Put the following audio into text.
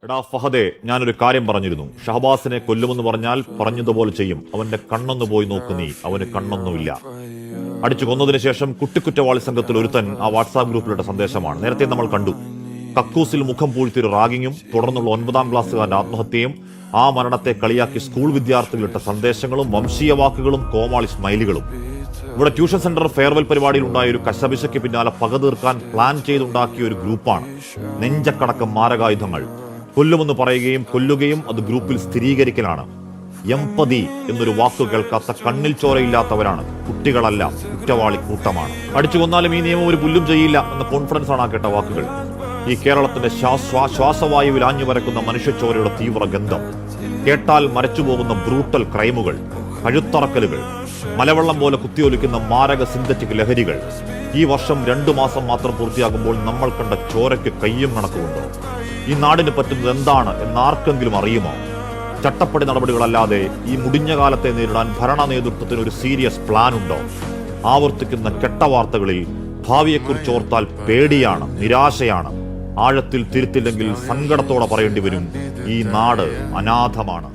എടാ ഫഹദെ, ഞാനൊരു കാര്യം പറഞ്ഞിരുന്നു. ഷഹബാസിനെ കൊല്ലുമെന്ന് പറഞ്ഞാൽ പറഞ്ഞതുപോലെ ചെയ്യും. അവന്റെ കണ്ണൊന്നു പോയി നോക്കു നീ, അവന് കണ്ണൊന്നുമില്ല. അടിച്ചു കൊന്നതിന് ശേഷം കുട്ടിക്കുറ്റവാളി സംഘത്തിൽ ഒരുത്തൻ ആ വാട്സാപ്പ് ഗ്രൂപ്പിലിട്ട സന്ദേശമാണ്. നേരത്തെ നമ്മൾ കണ്ടു. കക്കൂസിൽ മുഖം പൂഴ്ത്തിയൊരു റാഗിങ്ങും തുടർന്നുള്ള 9ാം ക്ലാസ്സുകാരന്റെ ആത്മഹത്യയും ആ മരണത്തെ കളിയാക്കി സ്കൂൾ വിദ്യാർത്ഥികളിട്ട സന്ദേശങ്ങളും വംശീയ വാക്കുകളും കോമാളി സ്മൈലുകളും. ഇവിടെ ട്യൂഷൻ സെന്റർ ഫെയർവെൽ പരിപാടിയിൽ ഉണ്ടായ ഒരു കശപിശയ്ക്ക് പിന്നാലെ പക തീർക്കാൻ പ്ലാൻ ചെയ്തുണ്ടാക്കിയ ഒരു ഗ്രൂപ്പാണ്. നെഞ്ചക്കടക്കം മാരകായുധങ്ങൾ. കൊല്ലുമെന്ന് പറയുകയും കൊല്ലുകയും അത് ഗ്രൂപ്പിൽ സ്ഥിരീകരിക്കലാണ്. എംപതി എന്നൊരു വാക്കു കേൾക്കാത്ത കണ്ണിൽ ചോരയില്ലാത്തവരാണ്. കുട്ടികളല്ല, കുറ്റവാളി കൂട്ടമാണ്. അടിച്ചു കൊന്നാലും ഈ നിയമം ഒരു പുല്ലും ചെയ്യില്ല എന്ന കോൺഫിഡൻസ് ആണ് ആ കേട്ട വാക്കുകൾ. ഈ കേരളത്തിന്റെ ശ്വാസവായുവിൽ ആഞ്ഞു വരക്കുന്ന മനുഷ്യച്ചോരയുടെ തീവ്ര ഗന്ധം, കേട്ടാൽ മരച്ചുപോകുന്ന ബ്രൂട്ടൽ ക്രൈമുകൾ, കഴുത്തറക്കലുകൾ, മലവെള്ളം പോലെ കുത്തിയൊലിക്കുന്ന മാരക സിന്തറ്റിക് ലഹരികൾ. ഈ വർഷം 2 മാസം മാത്രം പൂർത്തിയാകുമ്പോൾ നമ്മൾ കണ്ട ചോരയ്ക്ക് കയ്യും കണക്കുമുണ്ടോ? ഈ നാടിന് പറ്റുന്നത് എന്താണ് എന്നാർക്കെങ്കിലും അറിയുമോ? ചട്ടപ്പടി നടപടികളല്ലാതെ ഈ മുടിഞ്ഞ കാലത്തെ നേരിടാൻ ഭരണ നേതൃത്വത്തിന് ഒരു സീരിയസ് പ്ലാൻ ഉണ്ടോ? ആവർത്തിക്കുന്ന കെട്ട വാർത്തകളിൽ ഭാവിയെക്കുറിച്ച് ഓർത്താൽ പേടിയാണ്, നിരാശയാണ്. ആഴത്തിൽ തിരുത്തില്ലെങ്കിൽ സങ്കടത്തോടെ പറയേണ്ടി വരും, ഈ നാട് അനാഥമാണ്.